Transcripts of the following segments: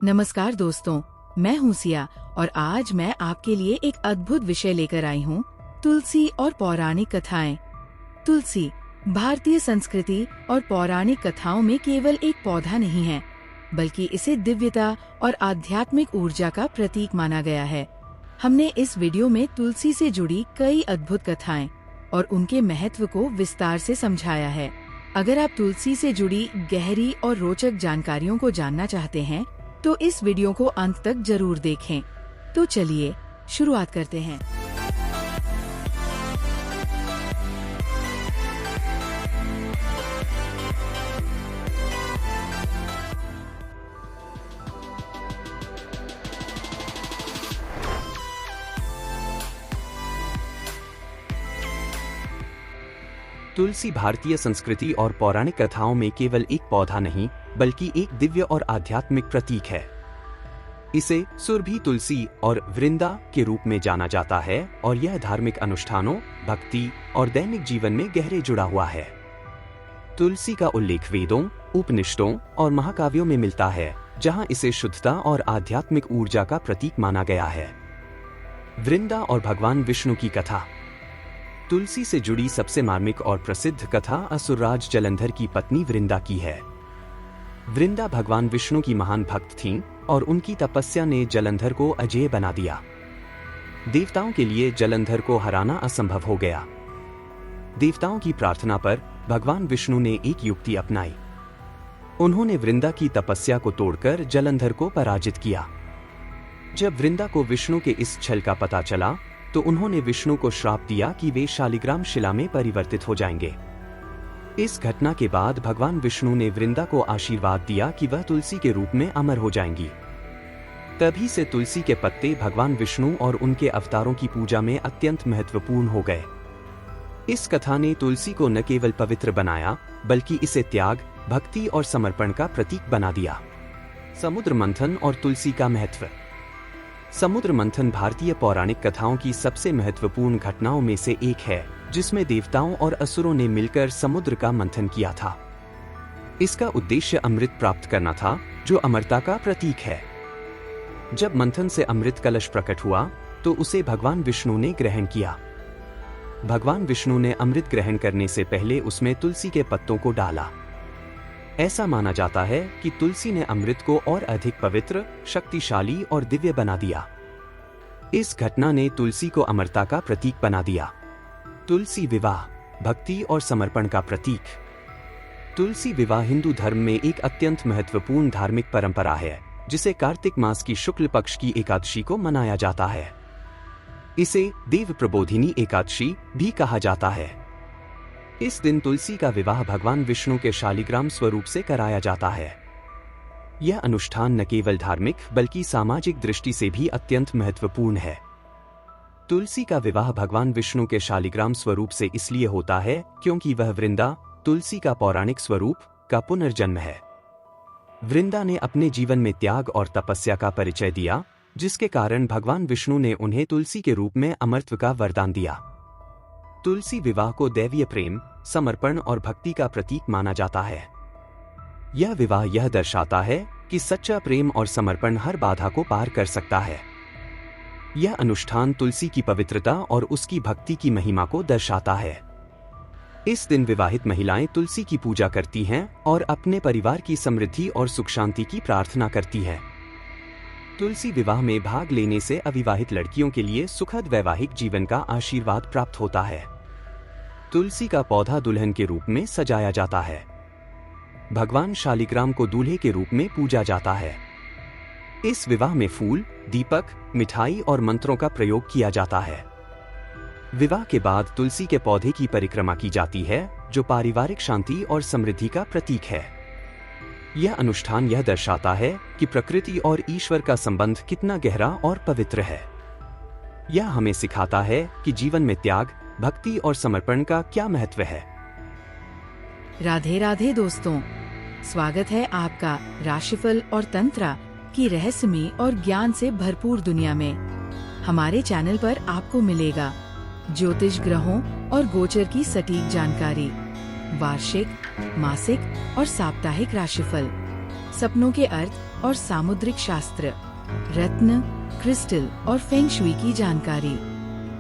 नमस्कार दोस्तों, मैं हूँ सिया और आज मैं आपके लिए एक अद्भुत विषय लेकर आई हूँ, तुलसी और पौराणिक कथाएं। तुलसी भारतीय संस्कृति और पौराणिक कथाओं में केवल एक पौधा नहीं है, बल्कि इसे दिव्यता और आध्यात्मिक ऊर्जा का प्रतीक माना गया है। हमने इस वीडियो में तुलसी से जुड़ी कई अद्भुत कथाएं और उनके महत्व को विस्तार से समझाया है। अगर आप तुलसी से जुड़ी गहरी और रोचक जानकारियों को जानना चाहते हैं, तो इस वीडियो को अंत तक जरूर देखें। तो चलिए शुरुआत करते हैं। तुलसी भारतीय संस्कृति और पौराणिक कथाओं में केवल एक पौधा नहीं, बल्कि एक दिव्य और आध्यात्मिक प्रतीक है। इसे सुरभि तुलसी और वृंदा के रूप में जाना जाता है और यह धार्मिक अनुष्ठानों, भक्ति और दैनिक जीवन में गहरे जुड़ा हुआ है। तुलसी का उल्लेख वेदों, उपनिषदों और महाकाव्यों में मिलता है, जहां इसे शुद्धता और आध्यात्मिक ऊर्जा का प्रतीक माना गया है। वृंदा और भगवान विष्णु की कथा। तुलसी से जुड़ी सबसे मार्मिक और प्रसिद्ध कथा असुरराज जलंधर की पत्नी वृंदा की है। वृंदा भगवान विष्णु की महान भक्त थीं और उनकी तपस्या ने जलंधर को अजेय बना दिया। देवताओं के लिए जलंधर को हराना असंभव हो गया। देवताओं की प्रार्थना पर भगवान विष्णु ने एक युक्ति अपनाई। उन्होंने वृंदा की तपस्या को तोड़कर जलंधर को पराजित किया। जब वृंदा को विष्णु के इस छल का पता चला, तो उन्होंने विष्णु को श्राप दिया कि वे शालिग्राम शिला में परिवर्तित हो जाएंगे। इस घटना के बाद भगवान विष्णु ने वृंदा को आशीर्वाद दिया कि वह तुलसी के रूप में अमर हो जाएंगी। तभी से तुलसी के पत्ते भगवान विष्णु और उनके अवतारों की पूजा में अत्यंत महत्वपूर्ण हो गए। इस कथा ने तुलसी को न केवल पवित्र बनाया, बल्कि इसे त्याग, भक्ति और समर्पण का प्रतीक बना दिया। समुद्र मंथन और तुलसी का महत्व। समुद्र मंथन भारतीय पौराणिक कथाओं की सबसे महत्वपूर्ण घटनाओं में से एक है, जिसमें देवताओं और असुरों ने मिलकर समुद्र का मंथन किया था। इसका उद्देश्य अमृत प्राप्त करना था, जो अमरता का प्रतीक है। जब मंथन से अमृत कलश प्रकट हुआ, तो उसे भगवान विष्णु ने ग्रहण किया। भगवान विष्णु ने अमृत ग्रहण करने से पहले उसमें तुलसी के पत्तों को डाला। ऐसा माना जाता है कि तुलसी ने अमृत को और अधिक पवित्र, शक्तिशाली और दिव्य बना दिया। इस घटना ने तुलसी को अमरता का प्रतीक बना दिया। तुलसी विवाह, भक्ति और समर्पण का प्रतीक। तुलसी विवाह हिंदू धर्म में एक अत्यंत महत्वपूर्ण धार्मिक परंपरा है, जिसे कार्तिक मास की शुक्ल पक्ष की एकादशी को मनाया जाता है। इसे देव प्रबोधिनी एकादशी भी कहा जाता है। इस दिन तुलसी का विवाह भगवान विष्णु के शालिग्राम स्वरूप से कराया जाता है। यह अनुष्ठान न केवल धार्मिक, बल्कि सामाजिक दृष्टि से भी अत्यंत महत्वपूर्ण है। तुलसी का विवाह भगवान विष्णु के शालिग्राम स्वरूप से इसलिए होता है क्योंकि वह वृंदा, तुलसी का पौराणिक स्वरूप, का पुनर्जन्म है। वृंदा ने अपने जीवन में त्याग और तपस्या का परिचय दिया, जिसके कारण भगवान विष्णु ने उन्हें तुलसी के रूप में अमरत्व का वरदान दिया। तुलसी विवाह को दैवीय प्रेम, समर्पण और भक्ति का प्रतीक माना जाता है। यह विवाह यह दर्शाता है कि सच्चा प्रेम और समर्पण हर बाधा को पार कर सकता है। यह अनुष्ठान तुलसी की पवित्रता और उसकी भक्ति की महिमा को दर्शाता है। इस दिन विवाहित महिलाएं तुलसी की पूजा करती हैं और अपने परिवार की समृद्धि और सुख शांति की प्रार्थना करती हैं। तुलसी विवाह में भाग लेने से अविवाहित लड़कियों के लिए सुखद वैवाहिक जीवन का आशीर्वाद प्राप्त होता है। तुलसी का पौधा दुल्हन के रूप में सजाया जाता है। भगवान शालिग्राम को दूल्हे के रूप में पूजा जाता है। इस विवाह में फूल, दीपक, मिठाई और मंत्रों का प्रयोग किया जाता है। विवाह के बाद तुलसी के पौधे की परिक्रमा की जाती है, जो पारिवारिक शांति और समृद्धि का प्रतीक है। यह अनुष्ठान यह दर्शाता है कि प्रकृति और ईश्वर का संबंध कितना गहरा और पवित्र है। यह हमें सिखाता है कि जीवन में त्याग, भक्ति और समर्पण का क्या महत्व है। राधे राधे दोस्तों, स्वागत है आपका राशिफल और तंत्र की रहस्यमयी और ज्ञान से भरपूर दुनिया में। हमारे चैनल पर आपको मिलेगा ज्योतिष ग्रहों और गोचर की सटीक जानकारी, वार्षिक, मासिक और साप्ताहिक राशिफल, सपनों के अर्थ और सामुद्रिक शास्त्र, रत्न, क्रिस्टल और फेंग शुई की जानकारी,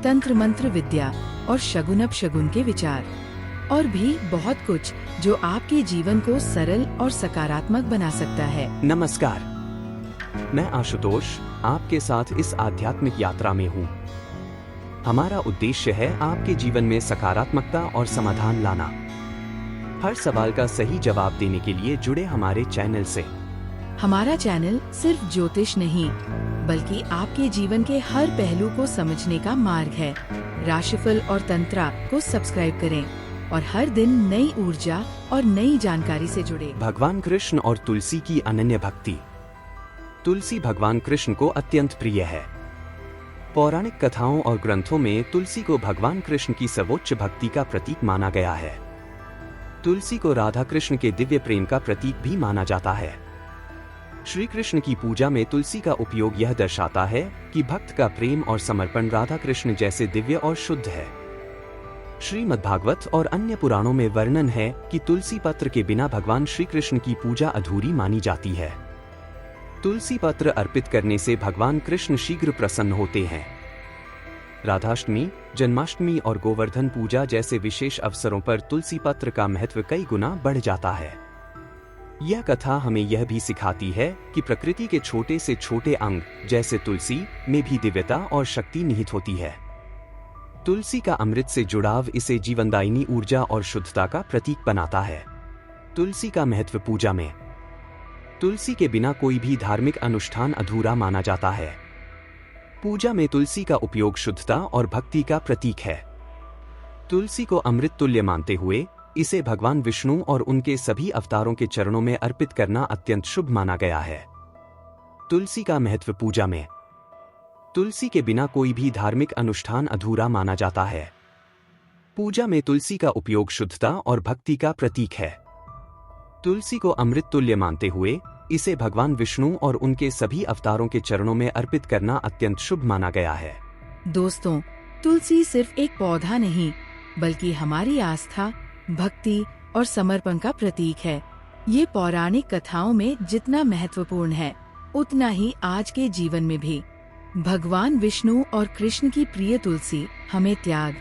तंत्र मंत्र विद्या और शगुन अपशगुन के विचार, और भी बहुत कुछ जो आपके जीवन को सरल और सकारात्मक बना सकता है। नमस्कार, मैं आशुतोष आपके साथ इस आध्यात्मिक यात्रा में हूँ। हमारा उद्देश्य है आपके जीवन में सकारात्मकता और समाधान लाना। हर सवाल का सही जवाब देने के लिए जुड़े हमारे चैनल से। हमारा चैनल सिर्फ ज्योतिष नहीं, बल्कि आपके जीवन के हर पहलू को समझने का मार्ग है। राशिफल और तंत्रा को सब्सक्राइब करें और हर दिन नई ऊर्जा और नई जानकारी से जुड़े। भगवान कृष्ण और तुलसी की अनन्य भक्ति। तुलसी भगवान कृष्ण को अत्यंत प्रिय है। पौराणिक कथाओं और ग्रंथों में तुलसी को भगवान कृष्ण की सर्वोच्च भक्ति का प्रतीक माना गया है। तुलसी को राधा कृष्ण के दिव्य प्रेम का प्रतीक भी माना जाता है। श्री कृष्ण की पूजा में तुलसी का उपयोग यह दर्शाता है कि भक्त का प्रेम और समर्पण राधा कृष्ण जैसे दिव्य और शुद्ध है। श्रीमद्भागवत और अन्य पुराणों में वर्णन है कि तुलसी पत्र के बिना भगवान श्री कृष्ण की पूजा अधूरी मानी जाती है। तुलसी पत्र अर्पित करने से भगवान कृष्ण शीघ्र प्रसन्न होते हैं। राधाष्टमी, जन्माष्टमी और गोवर्धन पूजा जैसे विशेष अवसरों पर तुलसी पत्र का महत्व कई गुना बढ़ जाता है। यह कथा हमें यह भी सिखाती है कि प्रकृति के छोटे से छोटे अंग जैसे तुलसी में भी दिव्यता और शक्ति निहित होती है। तुलसी का अमृत से जुड़ाव इसे जीवनदायिनी ऊर्जा और शुद्धता का प्रतीक बनाता है। तुलसी का महत्व पूजा में। तुलसी के बिना कोई भी धार्मिक अनुष्ठान अधूरा माना जाता है। पूजा में तुलसी का उपयोग शुद्धता और भक्ति का प्रतीक है। तुलसी को अमृत तुल्य मानते हुए इसे भगवान विष्णु और उनके सभी अवतारों के चरणों में अर्पित करना अत्यंत शुभ माना गया है। तुलसी का महत्व पूजा में। तुलसी के बिना कोई भी धार्मिक अनुष्ठान अधूरा माना जाता है। पूजा में तुलसी का उपयोग शुद्धता और भक्ति का प्रतीक है। तुलसी को अमृत तुल्य मानते हुए इसे भगवान विष्णु और उनके सभी अवतारों के चरणों में अर्पित करना अत्यंत शुभ माना गया है। दोस्तों, तुलसी सिर्फ एक पौधा नहीं, बल्कि हमारी आस्था, भक्ति और समर्पण का प्रतीक है। ये पौराणिक कथाओं में जितना महत्वपूर्ण है, उतना ही आज के जीवन में भी। भगवान विष्णु और कृष्ण की प्रिय तुलसी हमें त्याग,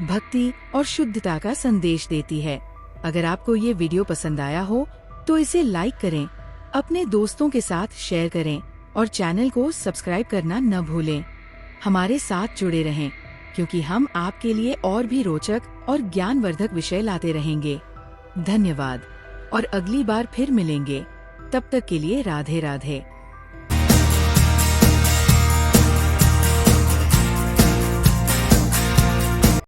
भक्ति और शुद्धता का संदेश देती है। अगर आपको ये वीडियो पसंद आया हो तो इसे लाइक करें, अपने दोस्तों के साथ शेयर करें और चैनल को सब्सक्राइब करना न भूलें। हमारे साथ जुड़े रहें, क्योंकि हम आपके लिए और भी रोचक और ज्ञानवर्धक विषय लाते रहेंगे। धन्यवाद और अगली बार फिर मिलेंगे। तब तक के लिए राधे राधे।